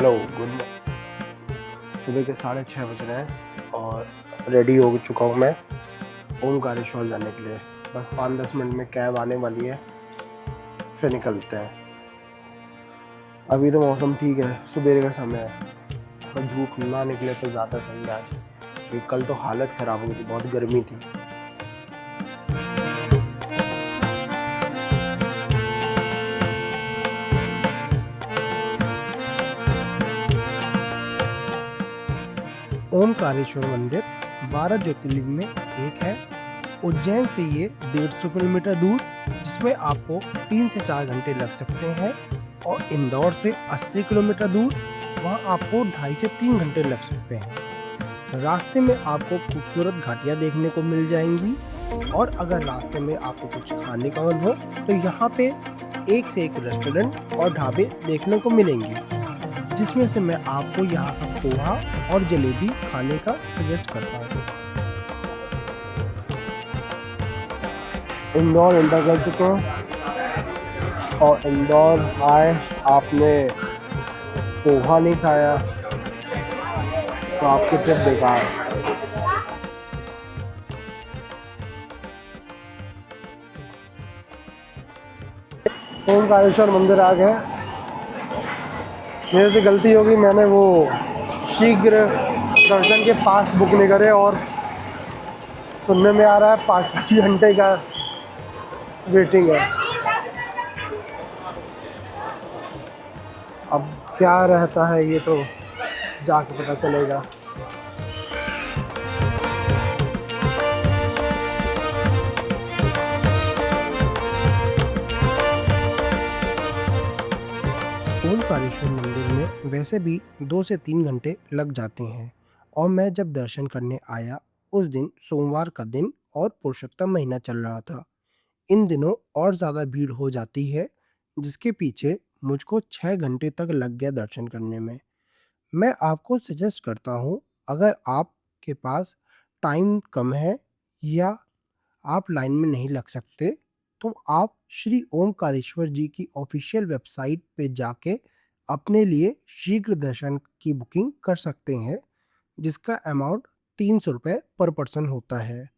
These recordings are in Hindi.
Hello good. सुबह के 6:30 बज रहे हैं और रेडी हो चुका हूँ मैं ओमकारेश्वर जाने के लिए। बस 5-10 मिनट में कैब आने वाली है, फिर निकलते हैं। अभी तो मौसम ठीक है, सुबह का समय है, पर धूप ना निकले तो ज़्यादा सही है आज, क्योंकि कल तो हालत ख़राब हो गई थी, बहुत गर्मी थी। ओमकारेश्वर मंदिर 12 ज्योतिर्लिंग में एक है। उज्जैन से ये 150 किलोमीटर दूर, जिसमें आपको 3 से 4 घंटे लग सकते हैं, और इंदौर से 80 किलोमीटर दूर, वहाँ आपको 2.5 से 3 घंटे लग सकते हैं। रास्ते में आपको खूबसूरत घाटियाँ देखने को मिल जाएंगी, और अगर रास्ते में आपको कुछ खाने का मन हो तो यहाँ पे एक से एक रेस्टोरेंट और ढाबे देखने को मिलेंगे, जिसमें से मैं आपको यहाँ का पोहा और जलेबी खाने का सजेस्ट करता हूँ। इंदौर एंटर कर चुके हैं, और इंदौर आए आपने पोहा नहीं खाया तो आपकी ट्रिप बेकार है। ओमकारेश्वर मंदिर आ गए। मेरे से गलती होगी, मैंने वो शीघ्र दर्शन के पास बुक नहीं करे, और सुनने में आ रहा है 5 घंटे का वेटिंग है। अब क्या रहता है ये तो जाके पता चलेगा। ओमकारेश्वर मंदिर में वैसे भी 2 से 3 घंटे लग जाते हैं, और मैं जब दर्शन करने आया उस दिन सोमवार का दिन और पुरुषोत्तम महीना चल रहा था। इन दिनों और ज़्यादा भीड़ हो जाती है, जिसके पीछे मुझको 6 घंटे तक लग गया दर्शन करने में। मैं आपको सजेस्ट करता हूँ, अगर आपके पास टाइम कम है या आप लाइन में नहीं लग सकते, तो आप श्री ओमकारेश्वर जी की ऑफिशियल वेबसाइट पे जाके अपने लिए शीघ्र दर्शन की बुकिंग कर सकते हैं, जिसका अमाउंट 300 रुपये पर पर्सन होता है।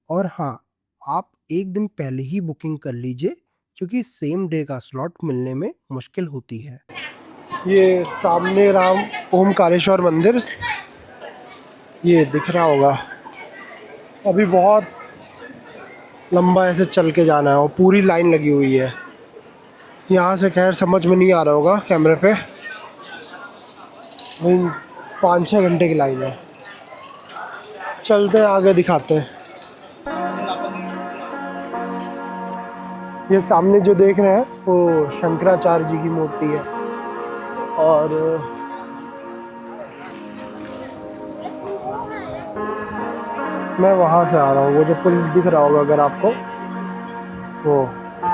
और हाँ, आप एक दिन पहले ही बुकिंग कर लीजिए, क्योंकि सेम डे का स्लॉट मिलने में मुश्किल होती है। ये सामने राम ओमकारेश्वर मंदिर ये दिख रहा होगा। अभी बहुत लंबा ऐसे चल के जाना है, और पूरी लाइन लगी हुई है। यहाँ से खैर समझ में नहीं आ रहा होगा कैमरे पे, 5-6 घंटे की लाइन है। चलते हैं आगे, दिखाते हैं। ये सामने जो देख रहे हैं वो शंकराचार्य जी की मूर्ति है, और मैं वहाँ से आ रहा हूँ। वो जो पुल दिख रहा होगा अगर आपको, वो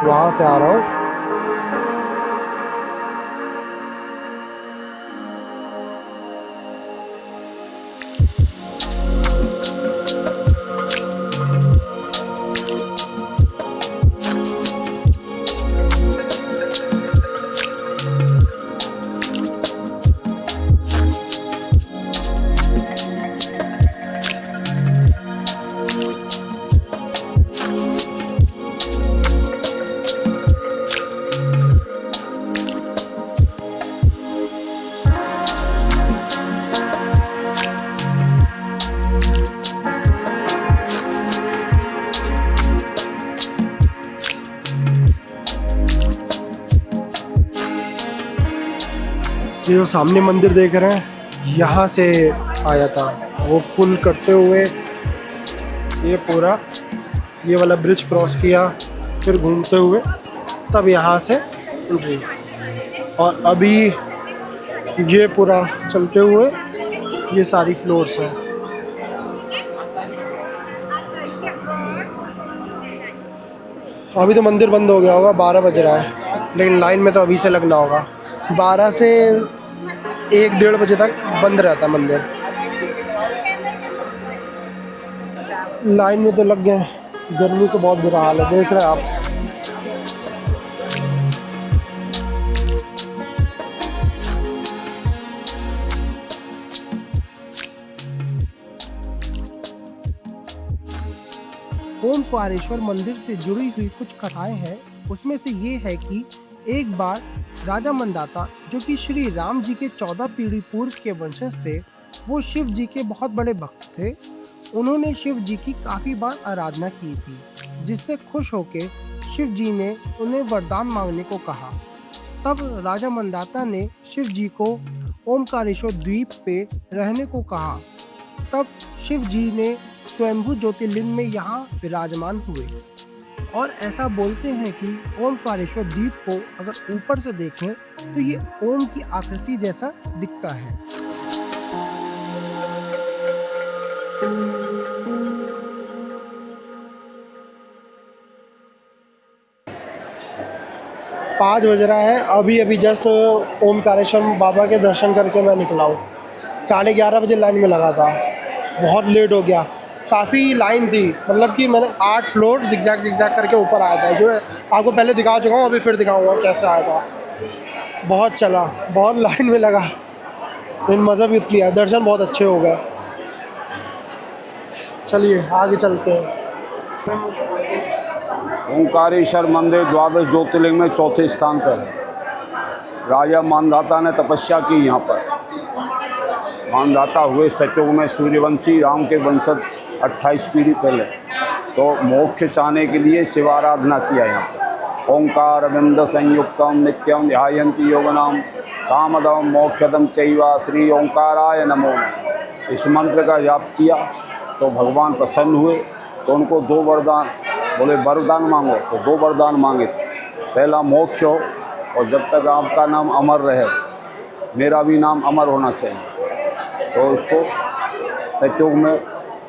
वहाँ से आ रहा हूँ। ये जो सामने मंदिर देख रहे हैं, यहाँ से आया था। वो पुल करते हुए ये पूरा ये वाला ब्रिज क्रॉस किया, फिर घूमते हुए तब यहाँ से एंट्री, और अभी ये पूरा चलते हुए ये सारी फ्लोर्स हैं। अभी तो मंदिर बंद हो गया होगा, 12 बज रहा है, लेकिन लाइन में तो अभी से लगना होगा। 12 से 1-1:30 बजे तक बंद रहता है मंदिर। लाइन में तो लग गए, गर्मी तो बहुत बुरा हाल है, देख रहे हैं आप। ओमकारेश्वर मंदिर से जुड़ी हुई कुछ कथाएं हैं। उसमें से ये है कि एक बार राजा मंदाता, जो कि श्री राम जी के 14 पीढ़ी पूर्व के वंशज थे, वो शिव जी के बहुत बड़े भक्त थे। उन्होंने शिव जी की काफ़ी बार आराधना की थी, जिससे खुश होकर शिव जी ने उन्हें वरदान मांगने को कहा। तब राजा मंदाता ने शिव जी को ओमकारेश्वर द्वीप पे रहने को कहा। तब शिव जी ने स्वयंभू ज्योतिर्लिंग में यहाँ विराजमान हुए और ऐसा बोलते हैं कि ओमकारेश्वर द्वीप को अगर ऊपर से देखें तो ये ओम की आकृति जैसा दिखता है। 5 बज रहा है, अभी अभी जस्ट ओमकारेश्वर बाबा के दर्शन करके मैं निकला हूँ। 11:30 बजे लाइन में लगा था, बहुत लेट हो गया। काफ़ी लाइन थी, मतलब कि मैंने 8 फ्लोर जिगजैग जिगजैग करके ऊपर आया था, जो आपको पहले दिखा चुका हूँ, अभी फिर दिखाऊंगा कैसे आया था। बहुत चला, बहुत लाइन में लगा, लेकिन मज़ा भी उतनी आया, दर्शन बहुत अच्छे हो गए। चलिए आगे चलते हैं। ओंकारेश्वर मंदिर द्वादश ज्योतिर्लिंग में चौथे स्थान पर है। राजा मानधाता ने तपस्या की यहाँ पर। मानधाता हुए सतयुग में सूर्यवंशी राम के वंशज 28 पीढ़ी पहले, तो मोक्ष चाहने के लिए शिवाराधना किया यहाँ पर। ओंकार बिंद संयुक्तम नित्यम ध्यायन्ति योगनाम कामदम मोक्षदम चैवा श्री ओंकाराय नमो नमः। इस मंत्र का जाप किया तो भगवान प्रसन्न हुए, तो उनको 2 वरदान बोले, वरदान मांगो, तो 2 वरदान मांगे थे। पहला मोक्ष हो, और जब तक आपका नाम अमर रहे मेरा भी नाम अमर होना चाहिए। तो उसको सतयुग में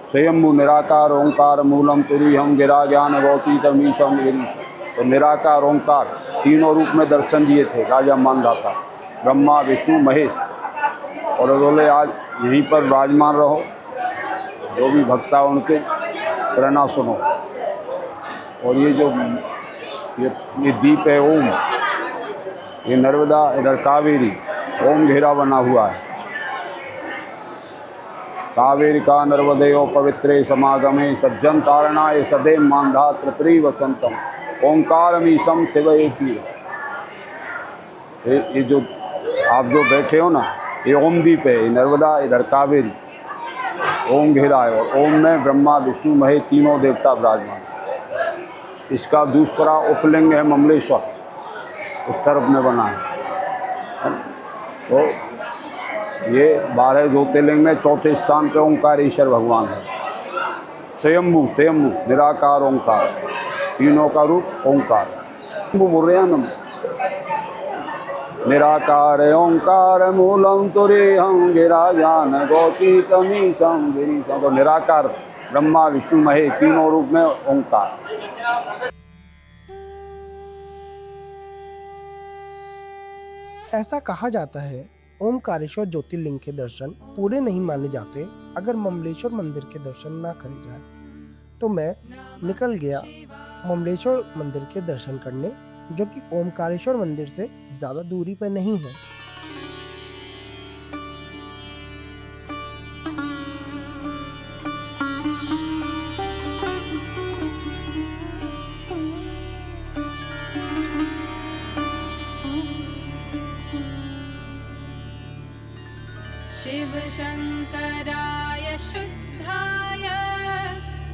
स्वयंभू निराकार ओंकार मूलम तुरीयम गिरा ज्ञान गौतीतम ईशम। तो निराकार ओंकार तीनों रूप में दर्शन दिए थे राजा मानधाता, ब्रह्मा विष्णु महेश। और बोले आज यहीं पर विराजमान रहो, जो भी भक्ता उनके प्रेरणा सुनो। और ये जो ये द्वीप है ओम, ये नर्मदा इधर कावेरी, ओम घेरा बना हुआ है। कावेरी का नर्मदेयो पवित्रे समागमे सज्जन तारणाय सदैव मानधा त्रिपुरी वसंतम ओंकारमीशम शिव एक ही। ये जो आप जो बैठे हो ना, ये ओम द्वीप है, ये नर्मदा इधर कावेरी, ओम घेरा है। और ओम में ब्रह्मा विष्णु महेश तीनों देवता विराजमान। इसका दूसरा उपलिंग है ममलेश्वर, उस तरफ में बना है। तो ये 12 ज्योतिर्लिंग में चौथे स्थान पे ओंकारेश्वर भगवान है। स्वयंभू स्वयंभू निराकार ओंकार, तीनों का रूप ओंकार। वो बोल रहे हैं ना, निराकार ओंकार मूलम तुरीयम गिरा ज्ञान गौतीतम ईशम गिरीशम। तो निराकार ब्रह्मा विष्णु महेश तीनों रूप में ओंकार। ऐसा कहा जाता है ओमकारेश्वर ज्योतिर्लिंग के दर्शन पूरे नहीं माने जाते अगर ममलेश्वर मंदिर के दर्शन ना करे जाए। तो मैं निकल गया ममलेश्वर मंदिर के दर्शन करने, जो कि ओमकारेश्वर मंदिर से ज़्यादा दूरी पर नहीं है। शिव शंकराय शुद्धाय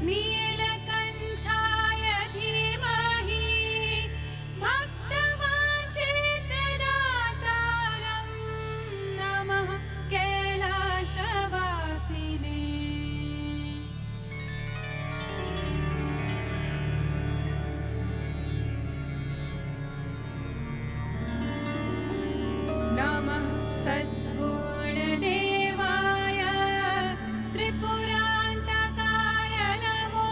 नीलकंठाय धीमहि भक्तवांछितदातारं नमः कैलासवासिने। नमः सद्गुणदेवाय त्रिपुरान्तकाय नमो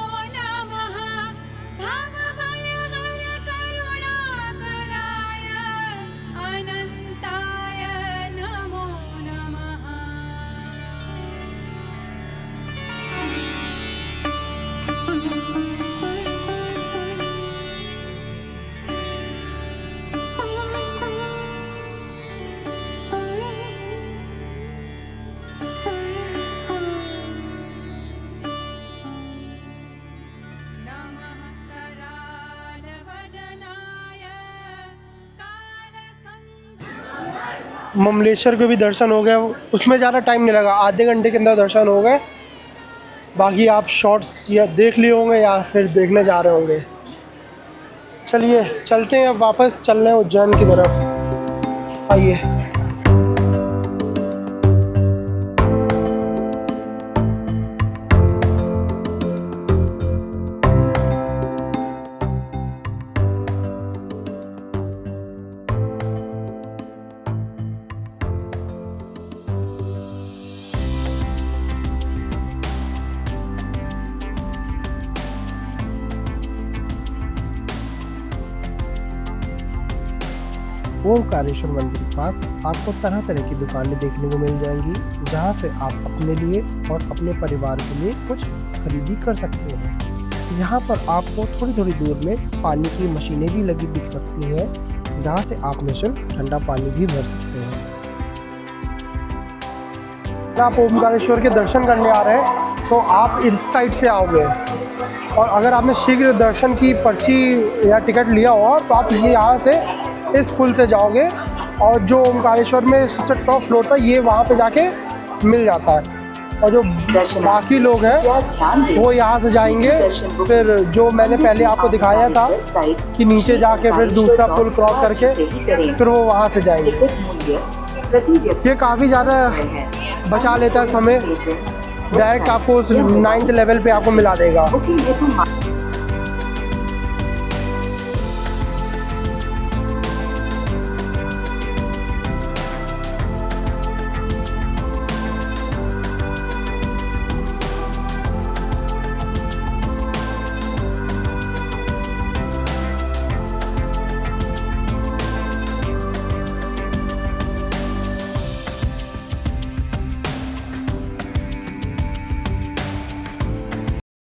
ममलेश्वर के भी दर्शन हो गए, उसमें ज़्यादा टाइम नहीं लगा, आधे घंटे के अंदर दर्शन हो गए। बाकी आप शॉर्ट्स या देख लिए होंगे या फिर देखने जा रहे होंगे। चलिए चलते हैं, अब वापस चल रहे हैं उज्जैन की तरफ। आइए। ओमकारेश्वर मंदिर के पास आपको तरह तरह की दुकानें देखने को मिल जाएंगी, जहां से आप अपने लिए और अपने परिवार के लिए कुछ खरीदी कर सकते हैं। यहां पर आपको थोड़ी थोड़ी दूर में पानी की मशीनें भी लगी दिख सकती हैं, जहां से आप निःशुल्क ठंडा पानी भी भर सकते हैं। अगर आप ओमकारेश्वर के दर्शन करने आ रहे हैं तो आप इस साइड से आओगे, और अगर आपने शीघ्र दर्शन की पर्ची या टिकट लिया हुआ तो आप ये यहाँ से इस पुल से जाओगे, और जो ओमकारेश्वर में सबसे टॉप फ्लोर था ये वहाँ पे जाके मिल जाता है। और जो बाकी लोग हैं वो यहाँ से जाएंगे, फिर जो मैंने पहले आपको दिखाया था कि नीचे जाके फिर दूसरा पुल क्रॉस करके फिर वो वहाँ से जाएंगे। ये काफ़ी ज़्यादा बचा लेता है समय, डायरेक्ट आपको उस 9th लेवल पे आपको मिला देगा।